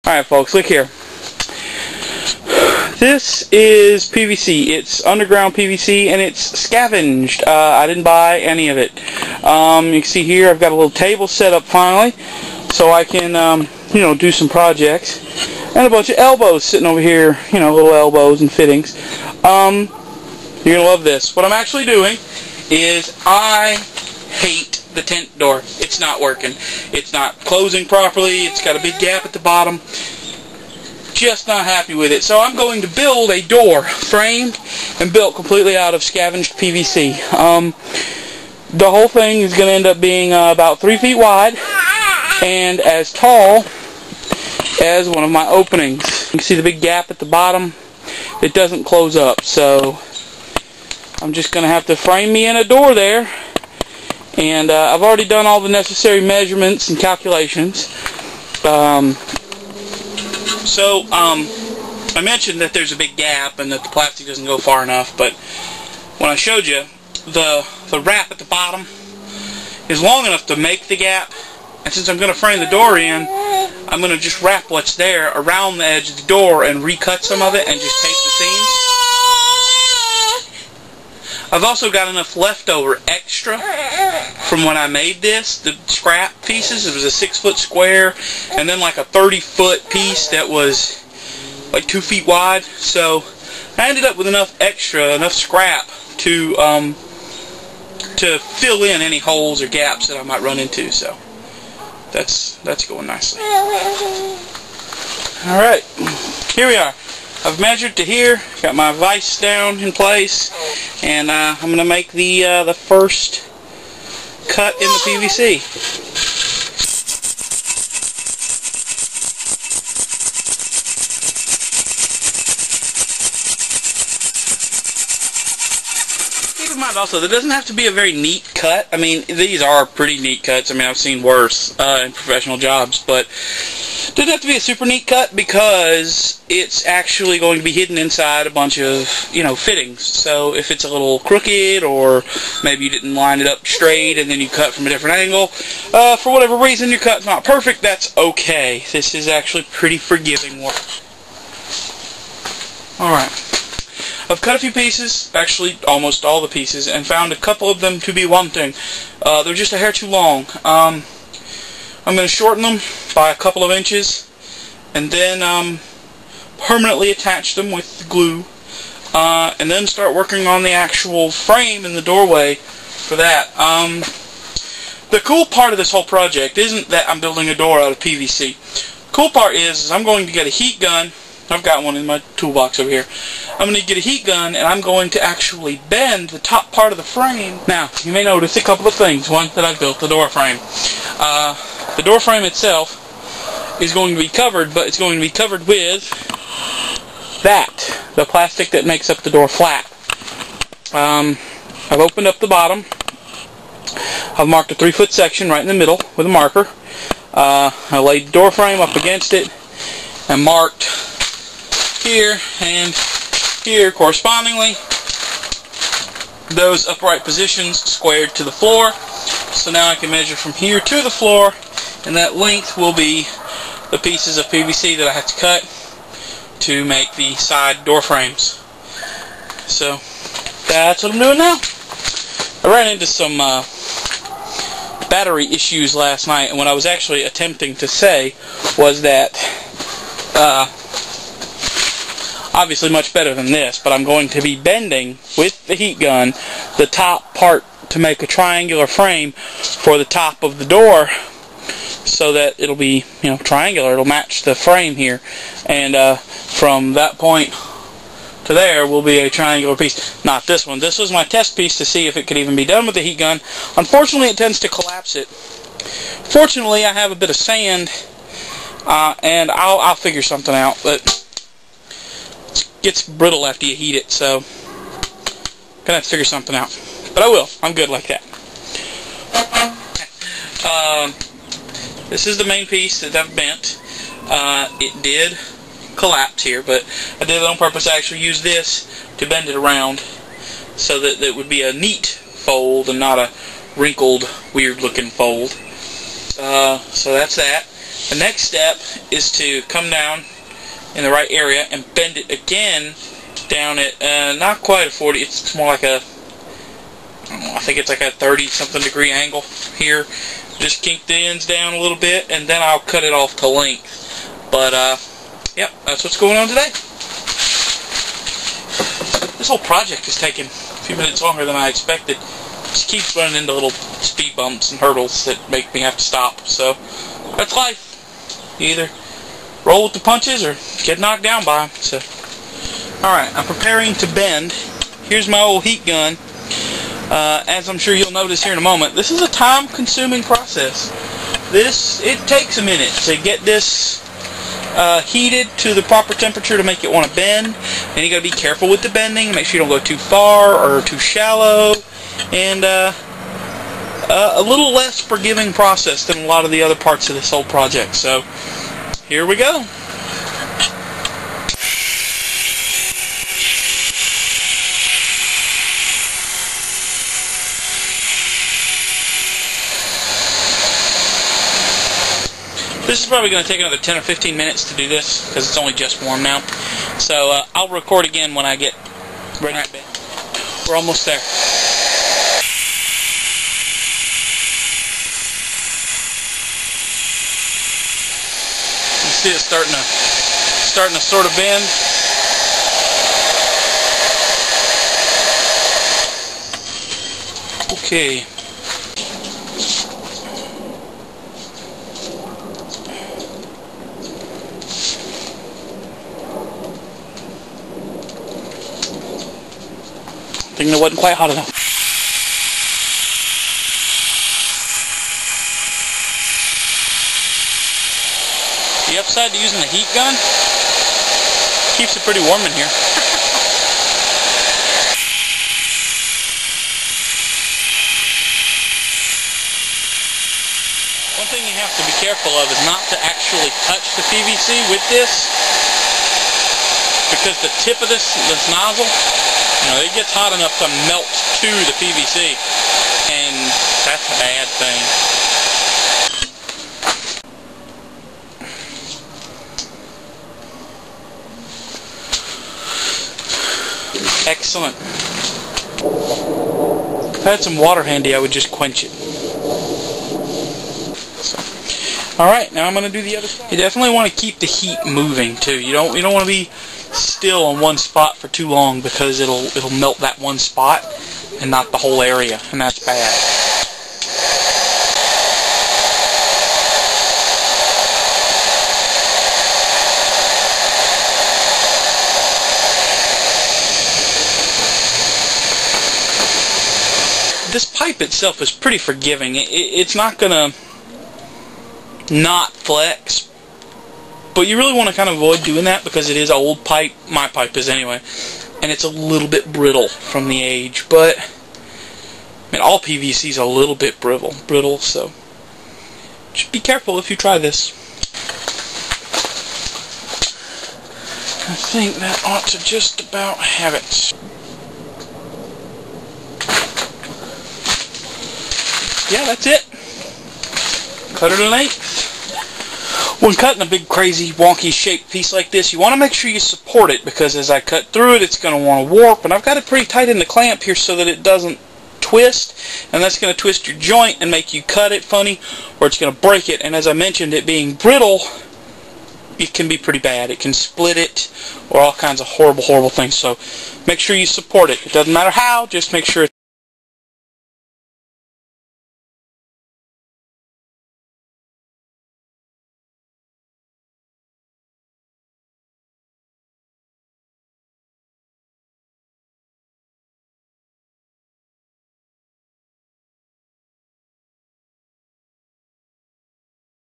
Alright folks, look here. This is PVC. It's underground PVC and it's scavenged. I didn't buy any of it. You can see here I've got a little table set up finally so I can do some projects. And a bunch of elbows sitting over here, little elbows and fittings. You're going to love this. What I'm actually doing is I hate the tent door. It's not working. It's not closing properly. It's got a big gap at the bottom. Just not happy with it. So I'm going to build a door framed and built completely out of scavenged PVC. The whole thing is going to end up being about 3 feet wide and as tall as one of my openings. You can see the big gap at the bottom. It doesn't close up, so I'm just going to have to frame me in a door there. And I've already done all the necessary measurements and calculations. I mentioned that there's a big gap and that the plastic doesn't go far enough, but when I showed you, the wrap at the bottom is long enough to make the gap, and since I'm going to frame the door in, I'm going to just wrap what's there around the edge of the door and recut some of it and just tape the seams. I've also got enough leftover extra from when I made this, the scrap pieces. It was a 6-foot square and then like a 30-foot piece that was like 2 feet wide. So I ended up with enough scrap to fill in any holes or gaps that I might run into. So that's going nicely. Alright, here we are. I've measured to here, got my vise down in place, and I'm going to make the first cut in the PVC. Keep in mind also, that doesn't have to be a very neat cut. I mean, these are pretty neat cuts. I mean, I've seen worse in professional jobs, but it doesn't have to be a super neat cut because it's actually going to be hidden inside a bunch of, fittings. So if it's a little crooked or maybe you didn't line it up straight and then you cut from a different angle, for whatever reason your cut's not perfect, that's okay. This is actually pretty forgiving work. Alright. I've cut a few pieces, actually almost all the pieces, and found a couple of them to be wanting. They're just a hair too long. I'm going to shorten them by a couple of inches and then permanently attach them with glue and then start working on the actual frame in the doorway for that. The cool part of this whole project isn't that I'm building a door out of PVC. The cool part is I'm going to get a heat gun. I've got one in my toolbox over here. I'm going to get a heat gun and I'm going to actually bend the top part of the frame. Now, you may notice a couple of things. One, that I've built the door frame. The door frame itself is going to be covered, but it's going to be covered with the plastic that makes up the door flap. I've opened up the bottom. I've marked a 3-foot section right in the middle with a marker. I laid the door frame up against it and marked here and here correspondingly those upright positions squared to the floor. So now I can measure from here to the floor, and that length will be the pieces of PVC that I have to cut to make the side door frames. So that's what I'm doing now. I ran into some battery issues last night, and what I was actually attempting to say was that obviously much better than this, but I'm going to be bending with the heat gun the top part to make a triangular frame for the top of the door so that it'll be, triangular. It'll match the frame here, and from that point to there will be a triangular piece. Not this one. This was my test piece to see if it could even be done with the heat gun. Unfortunately, it tends to collapse it. Fortunately, I have a bit of sand, and I'll figure something out, but it gets brittle after you heat it, so I'm gonna have to figure something out. But I will. I'm good like that. This is the main piece that I've bent. It did collapse here, but I did it on purpose. I actually used this to bend it around so that it would be a neat fold and not a wrinkled, weird looking fold. So that's that. The next step is to come down in the right area and bend it again down at not quite a 40, it's more like a, I don't know, I think it's like a 30-something degree angle here. Just kink the ends down a little bit, and then I'll cut it off to length. But yep, that's what's going on today. This whole project is taking a few minutes longer than I expected. Just keeps running into little speed bumps and hurdles that make me have to stop. So that's life. You either roll with the punches or get knocked down by them. So, alright, I'm preparing to bend. Here's my old heat gun. As I'm sure you'll notice here in a moment, this is a time-consuming process. It takes a minute to get this heated to the proper temperature to make it want to bend. And you got to be careful with the bending. Make sure you don't go too far or too shallow. And a little less forgiving process than a lot of the other parts of this whole project. So here we go. This is probably going to take another 10 or 15 minutes to do this because it's only just warm now. So I'll record again when I get ready to bend. We're almost there. You see it starting to sort of bend. Okay. I think it wasn't quite hot enough. The upside to using the heat gun, keeps it pretty warm in here. One thing you have to be careful of is not to actually touch the PVC with this, because the tip of this nozzle, it gets hot enough to melt to the PVC, and that's a bad thing. Excellent. If I had some water handy, I would just quench it. Alright, now I'm going to do the other side. You definitely want to keep the heat moving too. You don't want to be still on one spot for too long, because it'll melt that one spot and not the whole area, and that's bad. This pipe itself is pretty forgiving. It's not gonna not flex, but you really want to kind of avoid doing that because it is old pipe. My pipe is anyway, and it's a little bit brittle from the age. But I mean, all PVC is a little bit brittle, so just be careful if you try this. I think that ought to just about have it. Yeah, that's it. Cut it in length. When cutting a big, crazy, wonky shaped piece like this, you want to make sure you support it, because as I cut through it, it's going to want to warp, and I've got it pretty tight in the clamp here so that it doesn't twist, and that's going to twist your joint and make you cut it funny, or it's going to break it. And as I mentioned, it being brittle, it can be pretty bad. It can split it, or all kinds of horrible, horrible things. So make sure you support it. It doesn't matter how, just make sure